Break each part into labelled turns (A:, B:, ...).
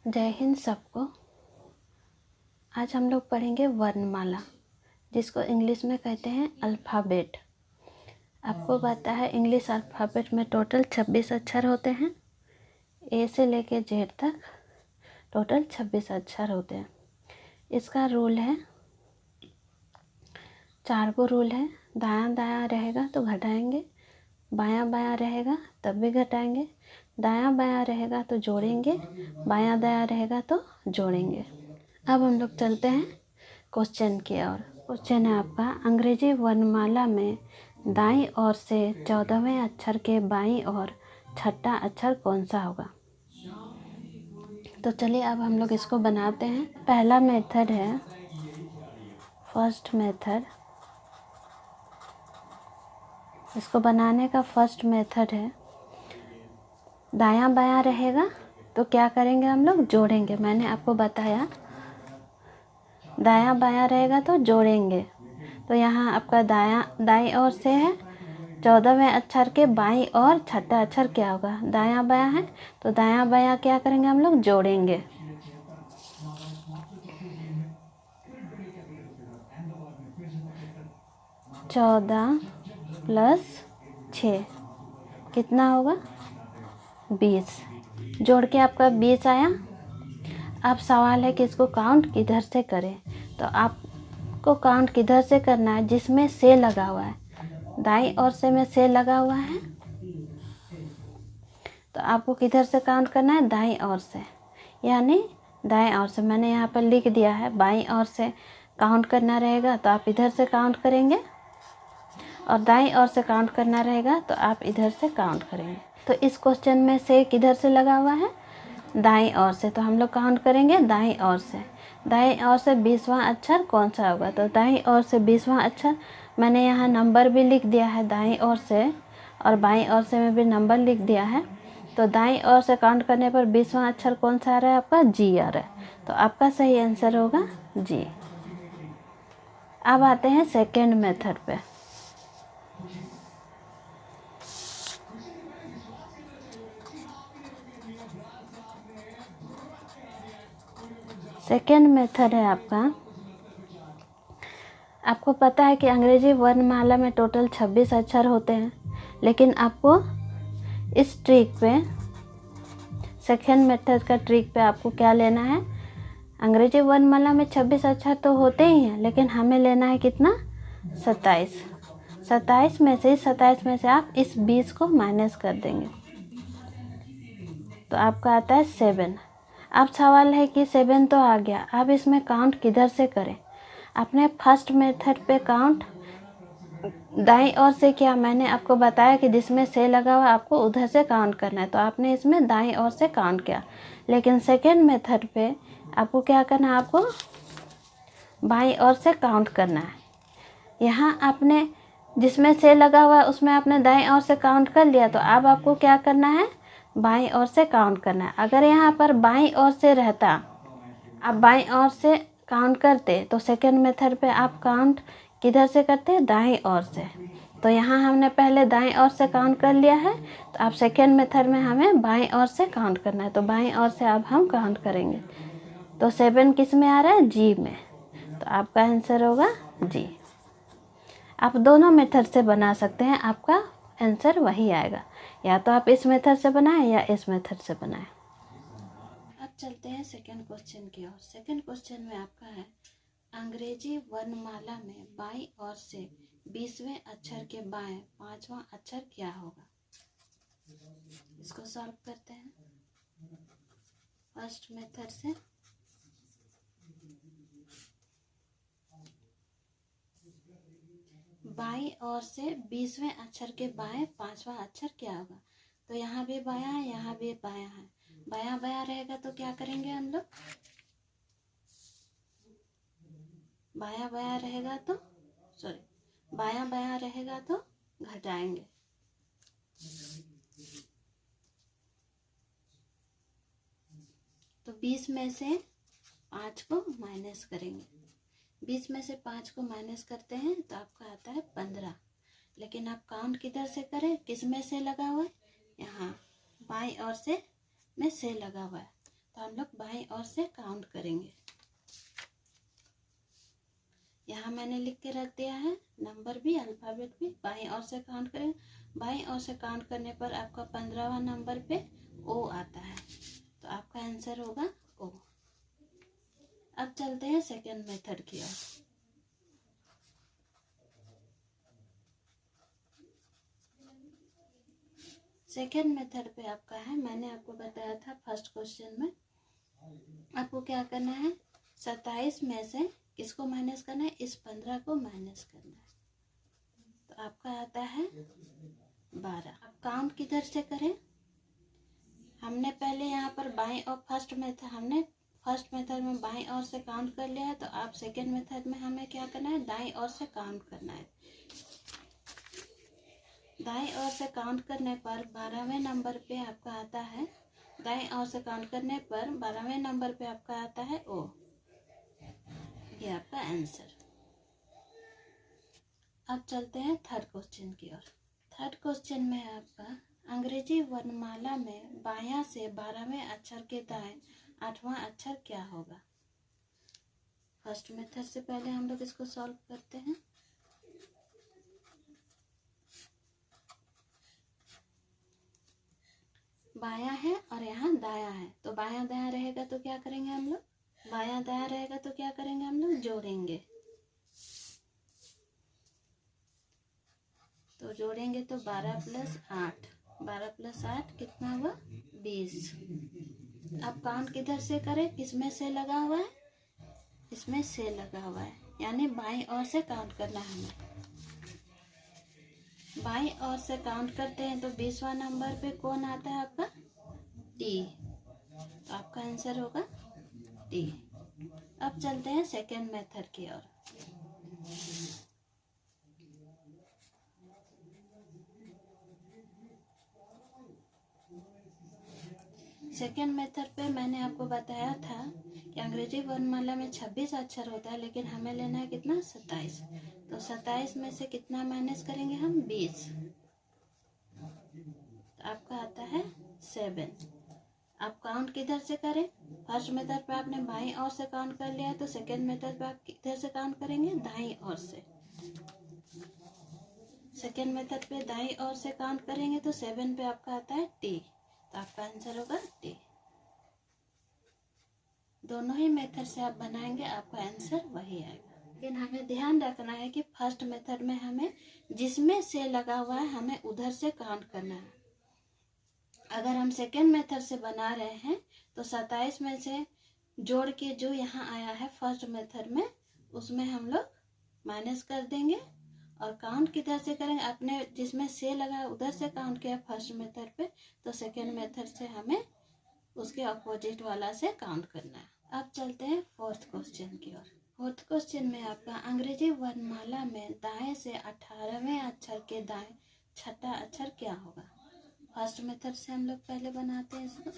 A: जय हिंद सबको। आज हम लोग पढ़ेंगे वर्णमाला, जिसको इंग्लिश में कहते हैं अल्फ़ाबेट। आपको पता है इंग्लिश अल्फ़ाबेट में टोटल 26 अक्षर होते हैं। ए से लेके जेड तक टोटल 26 अक्षर होते हैं। इसका रूल है, 4 गो रूल है। दायां दायां रहेगा तो घटाएंगे, बायां बायां रहेगा तब भी घटाएंगे, दायां बायां रहेगा तो जोड़ेंगे, बायां दायां रहेगा तो जोड़ेंगे। अब हम लोग चलते हैं क्वेश्चन की ओर। क्वेश्चन है आपका, अंग्रेजी वर्णमाला में दाईं ओर से 14वें अक्षर के बाईं ओर छठा अक्षर कौन सा होगा। तो चलिए अब हम लोग इसको बनाते हैं। पहला मेथड है, फर्स्ट मेथड। इसको बनाने का फर्स्ट मेथड है, दायां बायां रहेगा तो क्या करेंगे हम लोग, जोड़ेंगे। मैंने आपको बताया दायां बायां रहेगा तो जोड़ेंगे। तो यहाँ आपका दाईं ओर से है, 14वें अक्षर के बाईं ओर छठा अक्षर क्या होगा, दायां बायां है तो दायां बायां क्या करेंगे हम लोग, जोड़ेंगे। चौदह प्लस 6 कितना होगा, 20। जोड़ के आपका 20 आया। अब सवाल है कि इसको काउंट किधर से करें। तो आपको काउंट किधर से करना है, जिसमें से लगा हुआ है। दाईं ओर से में से लगा हुआ है तो आपको किधर से काउंट करना है, दाईं ओर से। यानी दाईं ओर से मैंने यहाँ पर लिख दिया है, बाईं ओर से काउंट करना रहेगा तो आप इधर से काउंट करेंगे, और दाईं ओर से काउंट करना रहेगा तो आप इधर से काउंट करेंगे। तो इस क्वेश्चन में से किधर से लगा हुआ है, दाईं ओर से, तो हम लोग काउंट करेंगे दाईं ओर से। दाईं ओर से 20वां अक्षर कौन सा होगा, तो दाईं ओर से 20वां अक्षर मैंने यहाँ नंबर भी लिख दिया है दाईं ओर से, और बाईं ओर से में भी नंबर लिख दिया है। तो दाईं ओर से काउंट करने पर 20वां अक्षर कौन सा आ रहा है, आपका जी आ रहा है। तो आपका सही आंसर होगा जी। अब आते हैं सेकेंड मेथड पे। सेकेंड मेथड है आपको पता है कि अंग्रेजी वर्णमाला में टोटल 26 अक्षर होते हैं, लेकिन आपको इस ट्रिक पे, सेकेंड मेथड का ट्रिक पे आपको क्या लेना है, अंग्रेजी वर्णमाला में 26 अक्षर तो होते ही हैं, लेकिन हमें लेना है कितना, 27। 27 में से आप इस 20 को माइनस कर देंगे तो आपका आता है 7। अब सवाल है कि 7 तो आ गया, अब इसमें काउंट किधर से करें। आपने फर्स्ट मेथड पे काउंट दाईं ओर से किया, मैंने आपको बताया कि जिसमें से लगा हुआ आपको उधर से काउंट करना है, तो आपने इसमें दाईं ओर से काउंट किया। लेकिन सेकेंड मेथड पे आपको क्या करना है, आपको बाईं ओर से काउंट करना है। यहाँ आपने जिसमें से लगा हुआ है उसमें आपने दाईं ओर से काउंट कर लिया, तो अब आपको क्या करना है, बाईं ओर से काउंट करना है। अगर यहाँ पर बाईं ओर से रहता, आप बाईं ओर से काउंट करते, तो सेकेंड मेथड पे आप काउंट किधर से करते हैं, दाईं ओर से। तो यहाँ हमने पहले दाईं ओर से काउंट कर लिया है, तो अब सेकेंड मेथड में हमें बाईं ओर से काउंट करना है। तो बाईं ओर से अब हम काउंट करेंगे। तो 7 किस में आ रहा है, जी में। तो आपका आंसर होगा जी। आप दोनों मेथड से बना सकते हैं, आपका आंसर वही आएगा। या तो आप इस मेथड से बनाएं या इस मेथड से बनाएं। अब चलते हैं सेकंड क्वेश्चन की ओर। सेकंड क्वेश्चन में आपका है, अंग्रेजी वर्णमाला में बाईं ओर से 20वें अक्षर के बाएं 5वां अक्षर क्या होगा। इसको सॉल्व करते हैं फर्स्ट मेथड से। बाईं ओर से 20वें अक्षर के बाएं 5वां अक्षर क्या होगा। तो यहाँ भी बायां है, यहाँ भी बायां है। बायां बायां रहेगा तो क्या करेंगे हम लोग, बायां बायां रहेगा तो बायां बायां रहेगा तो घटाएंगे। तो 20 में से 5 को माइनस करेंगे। 20 में से 5 को माइनस करते हैं तो आपका आता है 15। लेकिन आप काउंट किधर से करें, किस में से लगा हुआ है, यहाँ बाईं ओर से में से लगा हुआ है, तो हम लोग बाईं ओर से काउंट करेंगे। यहाँ मैंने लिख के रख दिया है, नंबर भी अल्फ़ाबेट भी। बाईं ओर से काउंट करें, बाईं ओर से काउंट करने पर आपका 15वां नंबर पे ओ आता है, तो आपका आंसर होगा ओ। अब चलते हैं सेकेंड मेथड की ओर। सेकेंड मेथड पे आपका है, मैंने आपको बताया था फर्स्ट क्वेश्चन में, आपको क्या करना है, 27 में से किसको माइनस करना है, इस 15 को माइनस करना है, तो आपका आता है 12। अब काउंट किधर से करें, हमने पहले यहाँ पर बाईं और फर्स्ट मेथड में बाईं ओर से काउंट कर लिया है, तो आप सेकेंड मेथड में हमें क्या करना है, दाईं ओर से काउंट करना है। दाईं ओर से काउंट करने पर 12वें नंबर पे आपका आता है, दाईं ओर से काउंट करने पर 12वें नंबर पे आपका आता है ओ। ये आपका आंसर। अब चलते हैं थर्ड क्वेश्चन की ओर। थर्ड क्वेश्चन में आपका अंग्रेजी वर्णमाला में बायां से 12वें अक्षर के दाएं 8वां अक्षर क्या होगा। फर्स्ट मेथड से पहले हम लोग इसको सॉल्व करते हैं। बायां है और यहाँ दायां है, तो बायां दायां रहेगा तो क्या करेंगे हम लोग, बायां दायां रहेगा तो क्या करेंगे हम लोग, जोड़ेंगे। तो जोड़ेंगे तो 12 + 8, 12 + 8 कितना हुआ, 20। अब काउंट किधर से करें, किसमें से लगा हुआ है, इसमें से लगा हुआ है, यानी बाईं ओर से काउंट करना है हमें। बाईं ओर से काउंट करते हैं तो 20वां नंबर पे कौन आता है आपका, टी, तो आपका आंसर होगा टी। अब चलते हैं सेकेंड मेथड की ओर। सेकेंड मेथड पे मैंने आपको बताया था कि अंग्रेजी वर्णमाला में 26 अक्षर होता है, लेकिन हमें लेना है कितना, 27। तो 27 में से कितना माइनस करेंगे हम, 20, तो आपका आता है 7। आप काउंट किधर से करें, फर्स्ट मेथड पे आपने बाईं ओर से काउंट कर लिया, तो सेकेंड मेथड पे आप किधर से काउंट करेंगे, दाईं ओर से। सेकेंड मेथड पे दाईं ओर से काउंट करेंगे तो 7 पे आपका आता है टी, तो आपका आंसर होगा टी। दोनों ही मेथड से आप बनाएंगे, आपका आंसर वही आएगा। लेकिन हमें ध्यान रखना है कि फर्स्ट मेथड में हमें जिसमें से लगा हुआ है हमें उधर से काउंट करना है। अगर हम सेकेंड मेथड से बना रहे हैं तो 27 में से जोड़ के जो यहाँ आया है फर्स्ट मेथड में, उसमें हम लोग माइनस कर देंगे, और काउंट किधर से करेंगे, अपने जिसमें से लगा उधर से काउंट किया फर्स्ट मेथड पे, तो सेकेंड मेथड से हमें उसके अपोजिट वाला से काउंट करना है। अब चलते हैं फोर्थ क्वेश्चन की ओर। फोर्थ क्वेश्चन में आपका अंग्रेजी वर्णमाला में दाएं से 18वें अक्षर के दाएं छठा अक्षर क्या होगा। फर्स्ट मेथड से हम लोग पहले बनाते हैं इसको।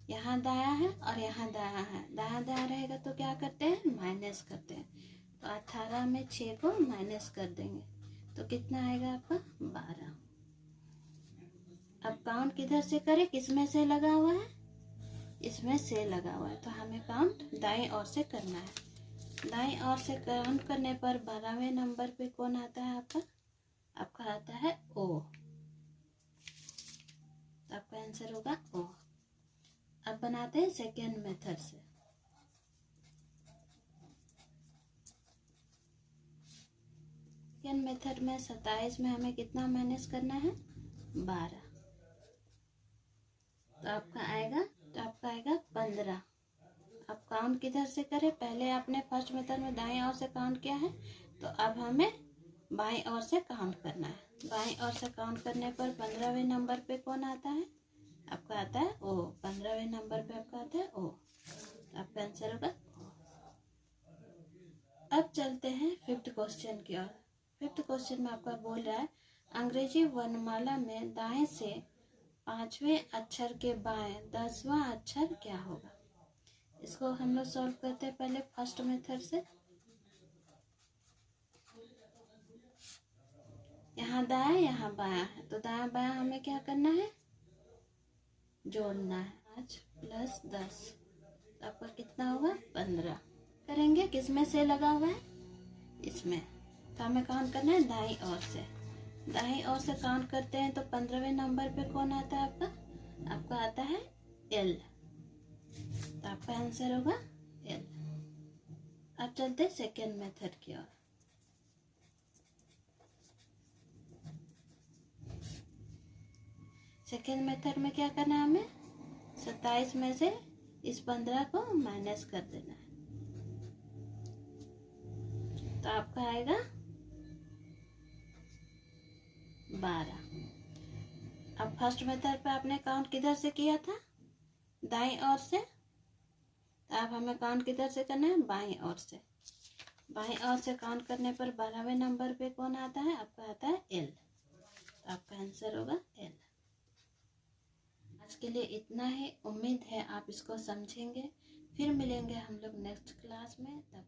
A: यहाँ दाया है और यहाँ दाया है, दाया दाया रहेगा तो क्या करते हैं, माइनस करते हैं, तो 18 में 6 को माइनस कर देंगे, तो कितना आएगा आपका, 12। अब काउंट किधर से करें, किसमें से लगा हुआ है, इसमें से लगा हुआ है, तो हमें काउंट दाईं ओर से करना है। दाईं ओर से काउंट करने पर 12वें नंबर पे कौन आता है आपका, आपका आता है ओ, तो आपका आंसर होगा ओ। अब बनाते हैं सेकेंड मेथड से। सेकेंड मेथड में 27 में हमें कितना माइनस करना है, 12, तो आपका आएगा 15। अब काउंट किधर से करें, पहले आपने फर्स्ट मेथड में दाएं ओर से काउंट किया है, तो अब हमें बाईं ओर से काउंट करना है। बाईं ओर से काउंट करने पर 15वें नंबर पे कौन आता है, आपका आता है ओ, 15वें नंबर पे आपका आता है ओ, तो आपका आंसर होगा ओ। अब चलते हैं फिफ्थ क्वेश्चन की ओर। फिफ्थ क्वेश्चन में आपका बोल रहा है अंग्रेजी वर्णमाला में दाएं से 5वें अक्षर के बाएं 10वां अक्षर क्या होगा। इसको हम लोग सॉल्व करते हैं पहले फर्स्ट मेथड से। यहाँ दायां यहाँ बायां है, तो दायां बायां हमें क्या करना है, जोड़ना है। 5 + 10 तो आपका कितना होगा, 15 करेंगे। किस में से लगा हुआ है, इसमें, तो हमें काउंट करना है दाईं ओर से। दाईं ओर से काउंट करते हैं तो 15वें नंबर पे कौन आता है आपका, आपका आता है L, तो आपका आंसर होगा L। अब चलते हैं सेकेंड मेथड की ओर। सेकेंड मेथड में क्या करना है हमें, 27 में से इस 15 को माइनस कर देना है, तो आपका आएगा 12। अब फर्स्ट मेथड पे आपने काउंट किधर से किया था, दाईं ओर से, तो अब हमें काउंट किधर से करना है, बाईं ओर से। बाईं ओर से काउंट करने पर 12वें नंबर पे कौन आता है, आपका आता है L, तो आपका आंसर होगा L। आज के लिए इतना ही, उम्मीद है आप इसको समझेंगे। फिर मिलेंगे हम लोग नेक्स्ट क्लास में, तब